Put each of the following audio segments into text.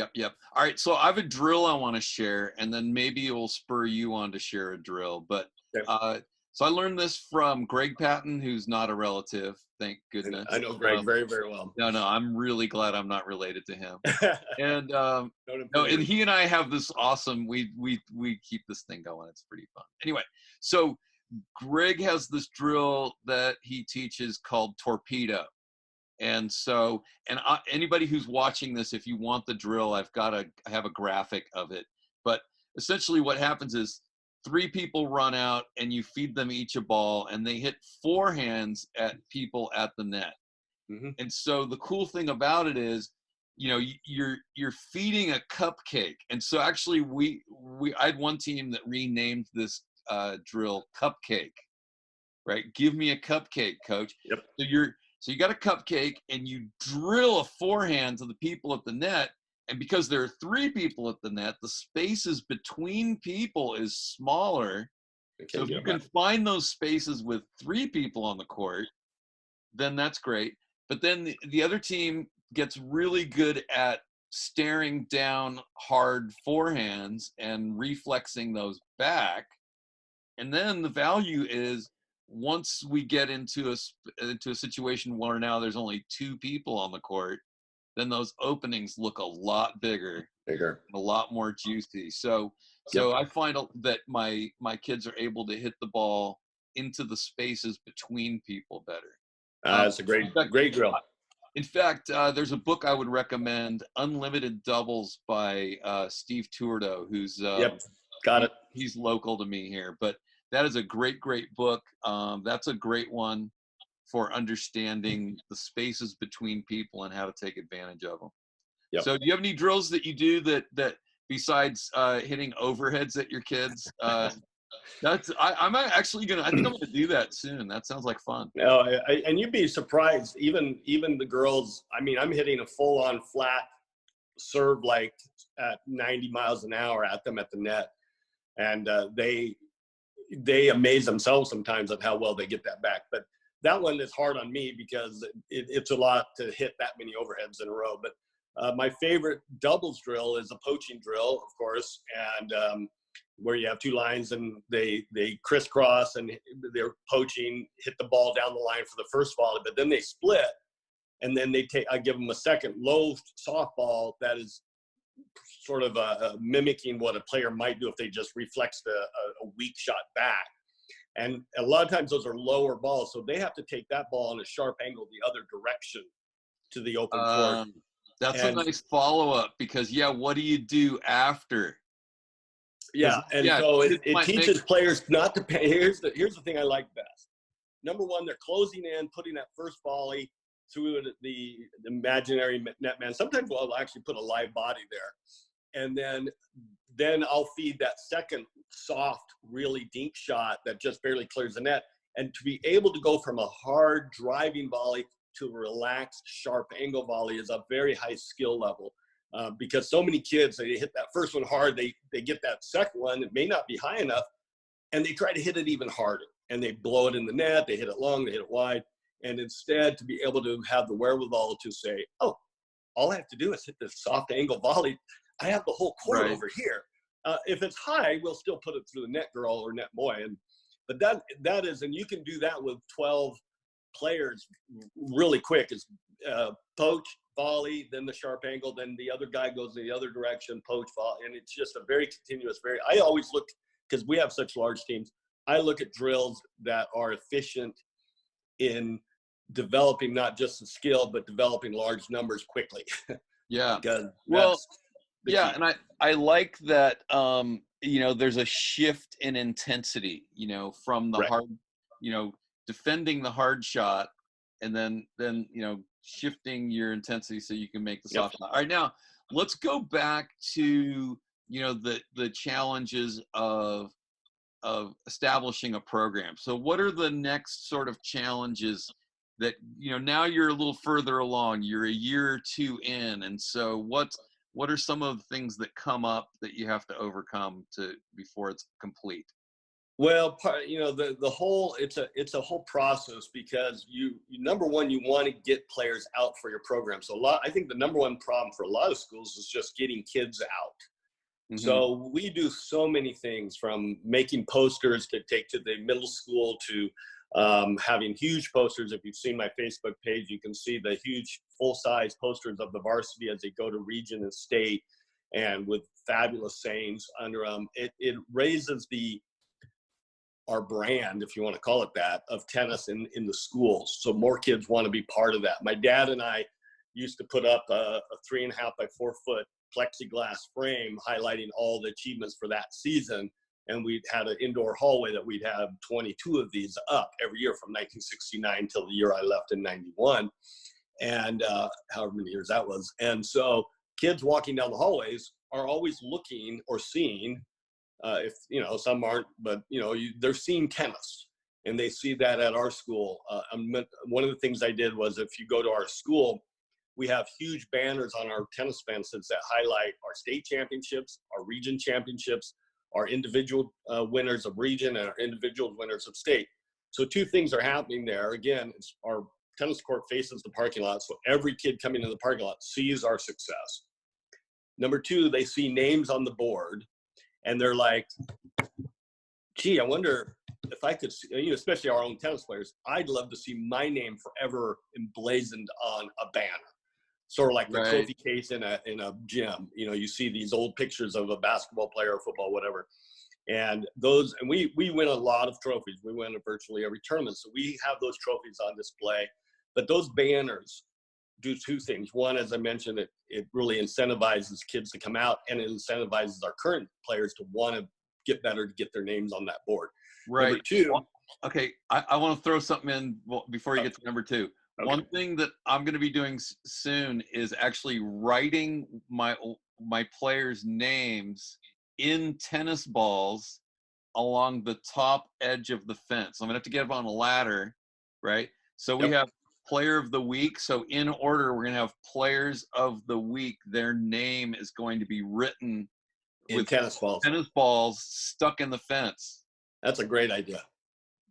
Yep, yep. All right, so I have a drill I want to share, and then maybe it will spur you on to share a drill. But Okay. so I learned this from Greg Patton, who's not a relative, thank And goodness. I know Greg very, very well. No, no, I'm really glad I'm not related to him. And Known him for no, and years. he and I have this awesome. We keep this thing going. It's pretty fun. Anyway, so Greg has this drill that he teaches called torpedo. And so, anybody who's watching this, if you want the drill, I have a graphic of it. But essentially what happens is 3 people run out and you feed them each a ball and they hit forehands at people at the net. Hmm. And so the cool thing about it is, you're feeding a cupcake. And so actually I had one team that renamed this drill Cupcake, right? Give me a cupcake, coach. Yep. So you got a cupcake and you drill a forehand to the people at the net. And because there are 3 people at the net, the spaces between people is smaller. Okay, So if you can find those spaces with 3 people on the court, then that's great. But then the other team gets really good at staring down hard forehands and reflexing those back. And then the value is, once we get into a situation where now there's only 2 people on the court, then those openings look a lot bigger, a lot more juicy. So Yep. I find that my kids are able to hit the ball into the spaces between people better. That's a great drill. In fact, there's a book I would recommend, Unlimited Doubles by Steve Tourdeau, who's Yep, got it. He's local to me here, but that is a great book. That's a great one for understanding the spaces between people and how to take advantage of them. Yep. So do you have any drills that you do that besides hitting overheads at your kids? I'm actually I think I'm gonna do that soon. That sounds like fun. No, and you'd be surprised. Even the girls. I mean, I'm hitting a full-on flat serve like at 90 miles an hour at them at the net, and they amaze themselves sometimes at how well they get that back. But that one is hard on me because it's a lot to hit that many overheads in a row. But my favorite doubles drill is a poaching drill, of course, and where you have 2 lines and they crisscross and they're poaching, hit the ball down the line for the first volley, but then they split, and then I give them a second low softball that is sort of mimicking what a player might do if they just reflexed a weak shot back. And a lot of times those are lower balls, so they have to take that ball in a sharp angle the other direction to the open court. That's a nice follow-up, because what do you do after? Yeah, and so it teaches players not to pay. Here's the thing I like best. Number one, they're closing in, putting that first volley through the imaginary net man. Sometimes I'll actually put a live body there. And then I'll feed that second soft, really deep shot that just barely clears the net. And to be able to go from a hard driving volley to a relaxed, sharp angle volley is a very high skill level. Because so many kids, they hit that first one hard, they get that second one, it may not be high enough, and they try to hit it even harder. And they blow it in the net, they hit it long, they hit it wide. And instead, to be able to have the wherewithal to say, oh, all I have to do is hit this soft angle volley. I have the whole court over here. If it's high, we'll still put it through the net girl or net boy. But that is, and you can do that with 12 players really quick. It's poach, volley, then the sharp angle, then the other guy goes in the other direction, poach, volley. And it's just a very continuous, I always look, because we have such large teams, I look at drills that are efficient in developing not just the skill, but developing large numbers quickly. Yeah. Well, and I like that, there's a shift in intensity, from the hard, defending the hard shot, and then shifting your intensity so you can make the soft shot. All right, now let's go back to, the challenges of establishing a program. So what are the next sort of challenges that, now you're a little further along, you're a year or 2 in, and so what are some of the things that come up that you have to overcome before it's complete? Well, the whole, it's a whole process, because you number one, you want to get players out for your program. So I think the number one problem for a lot of schools is just getting kids out. Mm-hmm. So we do so many things, from making posters to take to the middle school to having huge posters. If you've seen my Facebook page, you can see the huge full-size posters of the varsity as they go to region and state, and with fabulous sayings under them. It raises our brand, if you want to call it that, of tennis in the schools. So more kids want to be part of that. My dad and I used to put up a 3.5 by 4 foot plexiglass frame highlighting all the achievements for that season. And we had an indoor hallway that we'd have 22 of these up every year from 1969 till the year I left in 91. And however many years that was. And so kids walking down the hallways are always looking or seeing, if some aren't, but they're seeing tennis, and they see that at our school. One of the things I did was, if you go to our school, we have huge banners on our tennis fences that highlight our state championships, our region championships, our individual winners of region, and our individual winners of state. So 2 things are happening there. Again, it's our tennis court faces the parking lot, so every kid coming into the parking lot sees our success. Number 2, they see names on the board, and they're like, gee, I wonder if I could see, especially our own tennis players, I'd love to see my name forever emblazoned on a banner. Sort of like the trophy case in a gym. You see these old pictures of a basketball player or football, whatever. And we win a lot of trophies. We win virtually every tournament. So we have those trophies on display. But those banners do 2 things. One, as I mentioned, it really incentivizes kids to come out, and it incentivizes our current players to want to get better, to get their names on that board. Right. Number 2. Well, okay, I want to throw something in before you get to number 2. Okay. One thing that I'm going to be doing soon is actually writing my players' names in tennis balls along the top edge of the fence. I'm going to have to get up on a ladder, right? So we have player of the week. So in order, we're going to have players of the week. Their name is going to be written with tennis balls stuck in the fence. That's a great idea.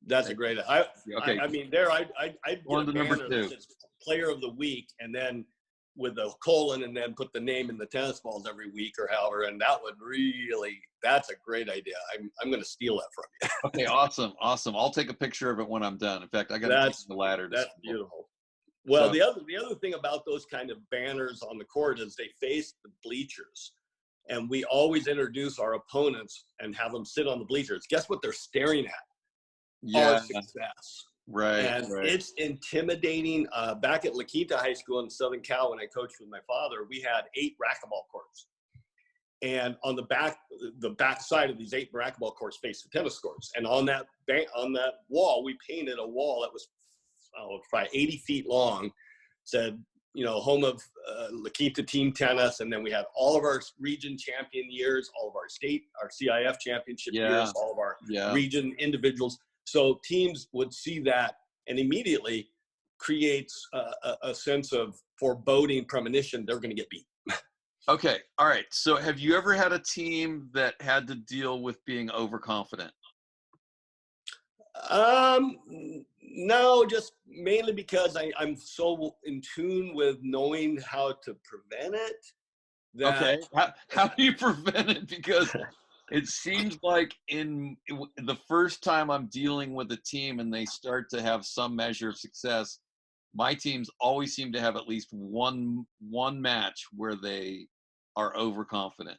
That's a great idea. I mean, I'd get a banner that says player of the week, and then with a colon, and then put the name in the tennis balls every week or however, and that would really, that's a great idea. I'm going to steal that from you. Okay, awesome. I'll take a picture of it when I'm done. In fact, I got to take the ladder. That's beautiful. Well, the other thing about those kind of banners on the court is they face the bleachers, and we always introduce our opponents and have them sit on the bleachers. Guess what they're staring at? Our success. Right. And it's intimidating. Back at La Quinta High School in Southern Cal, when I coached with my father, we had 8 racquetball courts. And on the back side of these 8 racquetball courts faced the tennis courts. And on that wall, we painted a wall that was probably 80 feet long, said, home of La Quinta team tennis. And then we had all of our region champion years, all of our state, our CIF championship years, all of our region individuals. So teams would see that, and immediately creates a sense of foreboding, premonition, they're going to get beat. Okay. All right. So have you ever had a team that had to deal with being overconfident? No, just mainly because I'm so in tune with knowing how to prevent it. Okay. How do you prevent it? Because it seems like the first time I'm dealing with a team and they start to have some measure of success, my teams always seem to have at least one match where they are overconfident.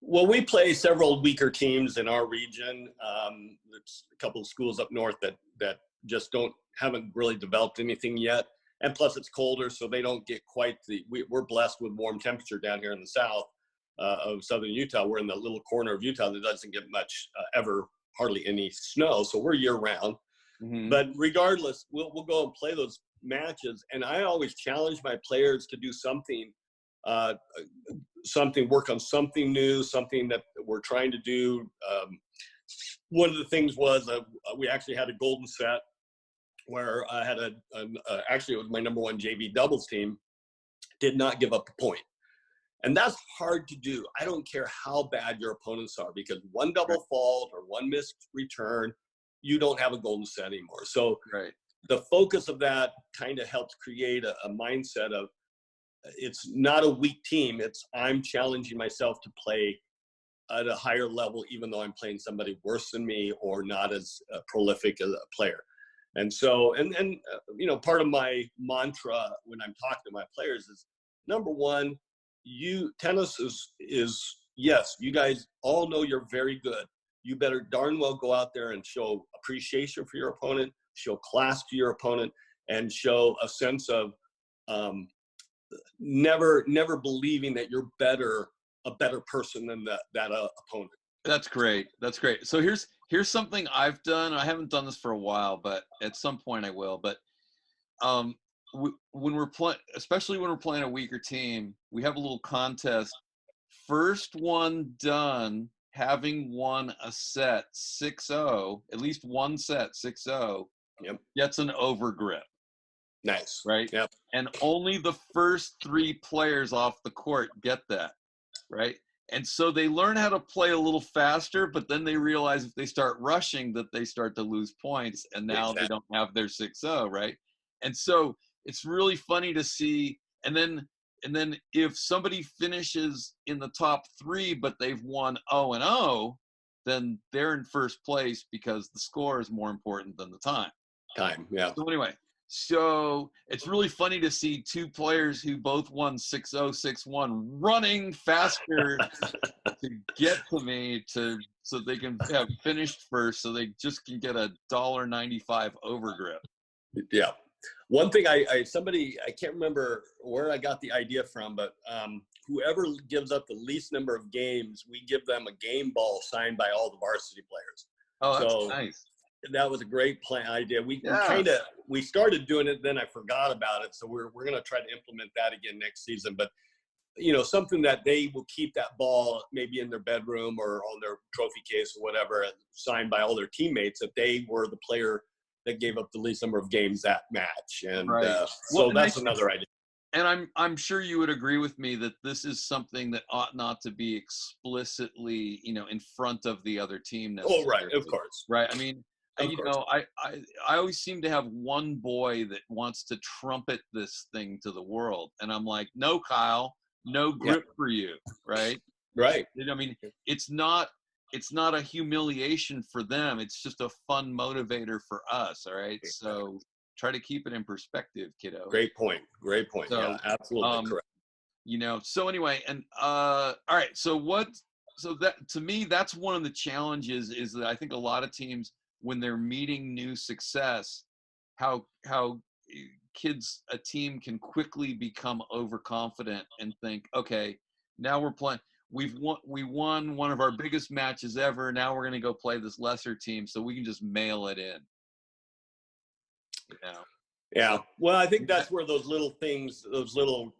Well, we play several weaker teams in our region. There's a couple of schools up north that just haven't really developed anything yet. And plus it's colder, so they don't get quite we're blessed with warm temperature down here in the south of southern Utah. We're in the little corner of Utah that doesn't get much, hardly any snow. So we're year round. Mm-hmm. But regardless, we'll go and play those matches. And I always challenge my players to do something, work on something new, something that we're trying to do. One of the things was we actually had a golden set where I had actually it was my number 1 JV doubles team, did not give up a point. And that's hard to do. I don't care how bad your opponents are, because one double fault or one missed return, you don't have a golden set anymore. So the focus of that kind of helps create a mindset of, it's not a weak team. It's, I'm challenging myself to play at a higher level, even though I'm playing somebody worse than me or not as prolific as a player. And so, and you know, part of my mantra when I'm talking to my players is, number one, tennis is yes, you guys all know you're very good. You better darn well go out there and show appreciation for your opponent, show class to your opponent, and show a sense of never believing that you're a better person than that opponent. That's great. That's great. So here's something I've done. I haven't done this for a while, but at some point I will. But when we're playing, especially when we're playing a weaker team, we have a little contest. First one done, having won a set 6-0, at least one set 6-0, gets an overgrip. Nice. Right? Yep. And only the first 3 players off the court get that. Right? And so they learn how to play a little faster, but then they realize if they start rushing that they start to lose points, and now they don't have their 6-0, right? And so it's really funny to see. And then if somebody finishes in the top 3, but they've won 0-0, then they're in first place because the score is more important than the time. Yeah. So anyway, so it's really funny to see 2 players who both won 6-0, 6-1 running faster to get to me so they can have finished first, so they just can get a $1.95 overgrip. Yeah. One thing I can't remember where I got the idea from, but whoever gives up the least number of games, we give them a game ball signed by all the varsity players. Oh, that's nice. That was a great idea. We started doing it, then I forgot about it. So we're going to try to implement that again next season. But, you know, something that they will keep that ball maybe in their bedroom or on their trophy case or whatever, signed by all their teammates, that they were the player that gave up the least number of games that match. And so that's another idea. And I'm sure you would agree with me that this is something that ought not to be explicitly, you know, in front of the other team necessarily. Oh, right. Of course. Right. I mean, you know, I always seem to have one boy that wants to trumpet this thing to the world. And I'm like, no, Kyle, no grip for you. Right. Right. I mean, it's not a humiliation for them. It's just a fun motivator for us. All right. So try to keep it in perspective, kiddo. Great point. So, yeah, absolutely correct. You know, so anyway, and all right. So that, to me, that's one of the challenges, is that I think a lot of teams, when they're meeting new success, how a team can quickly become overconfident and think, okay, now we're playing. We won one of our biggest matches ever. Now we're going to go play this lesser team, so we can just mail it in. You know? Yeah. Well, I think that's where those little things, those little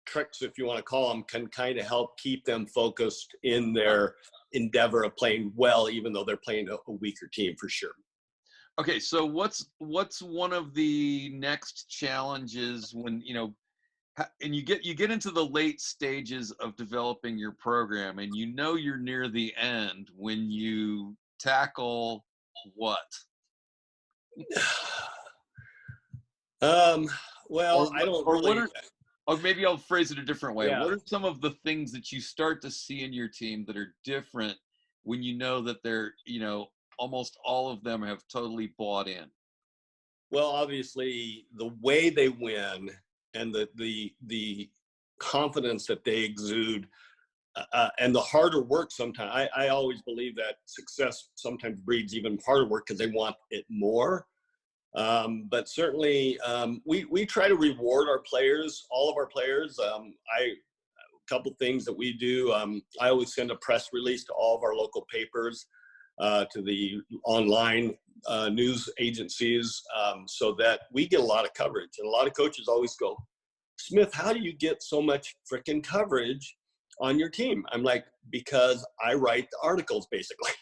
tricks, if you want to call them, can kind of help keep them focused in their endeavor of playing well, even though they're playing a weaker team, for sure. Okay, so what's one of the next challenges when, you know, and you get into the late stages of developing your program, and you know you're near the end when you tackle what? Well, I don't really. Or maybe I'll phrase it a different way. Yeah. What are some of the things that you start to see in your team that are different when you know that they're, you know, almost all of them have totally bought in? Well, obviously, the way they win and the confidence that they exude, and the harder work sometimes. I always believe that success sometimes breeds even harder work because they want it more. But certainly, we try to reward our players, all of our players. A couple things that we do. I always send a press release to all of our local papers, to the online news agencies, so that we get a lot of coverage. And a lot of coaches always go, Smith, how do you get so much freaking coverage on your team? I'm like, because I write the articles, basically.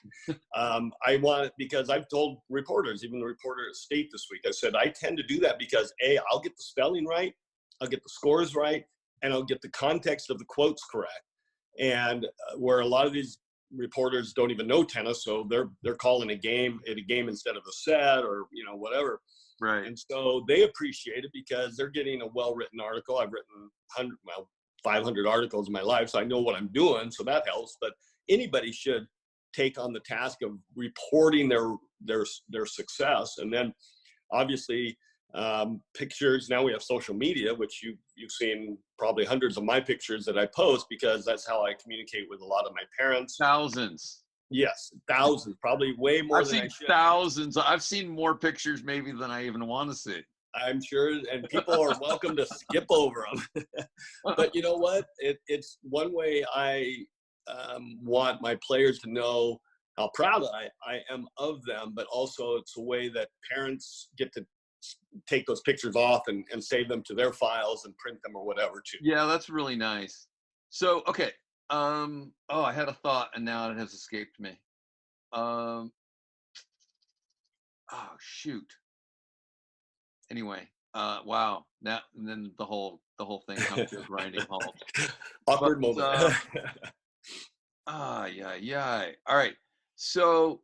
I want it because I've told reporters, even the reporter at State this week, I said, I tend to do that because A, I'll get the spelling right, I'll get the scores right, and I'll get the context of the quotes correct. And where a lot of these reporters don't even know tennis, so they're calling a game instead of a set, or whatever. Right. And so they appreciate it because they're getting a well-written article. I've written 500 articles in my life, so I know what I'm doing, so that helps. But anybody should take on the task of reporting their success. And then obviously pictures. Now we have social media, which you've seen probably hundreds of my pictures that I post, because that's how I communicate with a lot of my parents. Thousands. Yes, thousands, probably way more I've than seen I should. Thousands. I've seen more pictures maybe than I even want to see. I'm sure, and people are welcome to skip over them. But you know what? It's one way I want my players to know how proud I am of them, but also it's a way that parents get to take those pictures off and save them to their files and print them or whatever too. Yeah, that's really nice. So, okay. I had a thought and now it has escaped me. Oh, shoot. Anyway, wow. Now, and then the whole thing comes to a grinding halt. Awkward moment. Yeah. All right. So,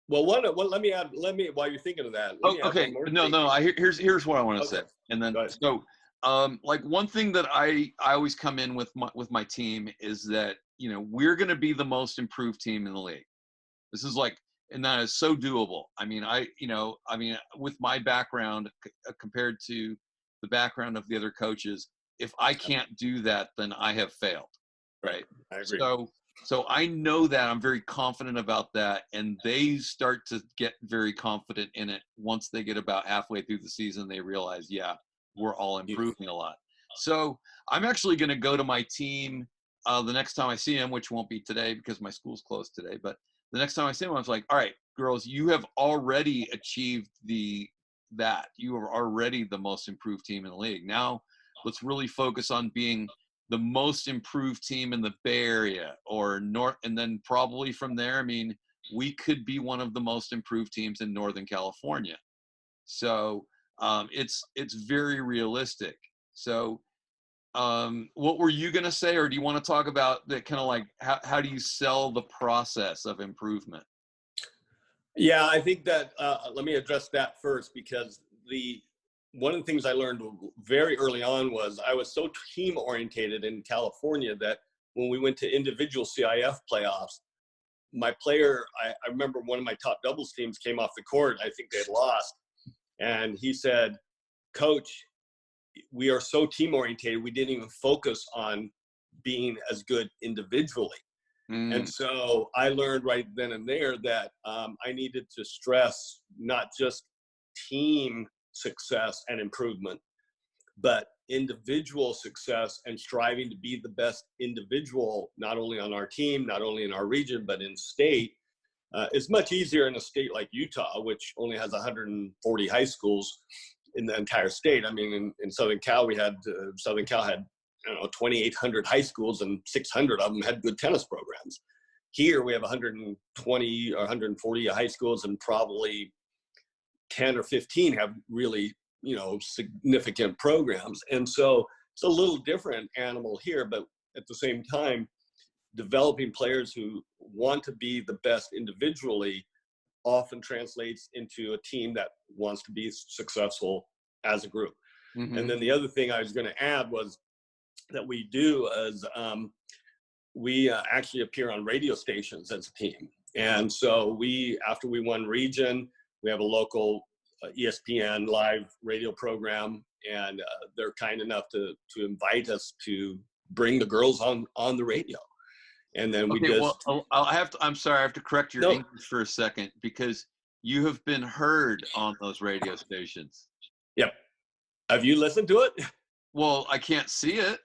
well, let me while you're thinking of that. Okay. No. Here's what I want to say. And then, so, like one thing that I always come in with my team is that, we're going to be the most improved team in the league. This is like, and that is so doable. I mean, with my background compared to the background of the other coaches, if I can't do that, then I have failed. Right. I agree. So I know that. I'm very confident about that. And they start to get very confident in it. Once they get about halfway through the season, they realize, yeah, we're all improving a lot. So I'm actually going to go to my team the next time I see them, which won't be today because my school's closed today. But the next time I see them, I was like, all right, girls, you have already achieved that. You are already the most improved team in the league. Now let's really focus on being the most improved team in the Bay Area or North. And then probably from there, I mean, we could be one of the most improved teams in Northern California. So it's very realistic. So what were you going to say, or do you want to talk about that kind of like how do you sell the process of improvement? Yeah, I think that let me address that first, because one of the things I learned very early on was I was so team orientated in California that when we went to individual CIF playoffs, my player, I remember one of my top doubles teams came off the court. I think they had lost. And he said, "Coach, we are so team orientated, we didn't even focus on being as good individually." And so I learned right then and there that I needed to stress not just team success and improvement, but individual success and striving to be the best individual, not only on our team, not only in our region, but in state. It's much easier in a state like Utah, which only has 140 high schools in the entire state. I mean, in Southern Cal, Southern Cal had 2,800 high schools, and 600 of them had good tennis programs. Here we have 120 or 140 high schools, and probably 10 or 15 have really, significant programs. And so it's a little different animal here, but at the same time, developing players who want to be the best individually often translates into a team that wants to be successful as a group. Mm-hmm. And then the other thing I was going to add was that we do is we actually appear on radio stations as a team. And so after we won region, we have a local ESPN live radio program, and they're kind enough to invite us to bring the girls on the radio. And then I'm sorry, I have to correct your English for a second, because you have been heard on those radio stations. Yep. Have you listened to it? Well, I can't see it.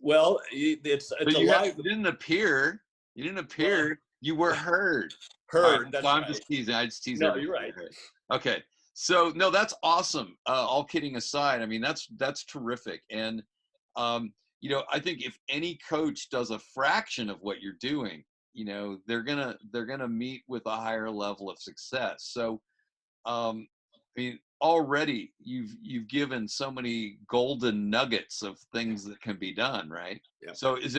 Well, it's a live. You didn't appear. Well, you were heard. Heard. That's I'm right. just teasing. I just tease. No, you're right. Okay. So no, that's awesome. All kidding aside, I mean that's terrific. And I think if any coach does a fraction of what you're doing, they're gonna meet with a higher level of success. So, I mean, already you've given so many golden nuggets of things that can be done, right? Yeah. So is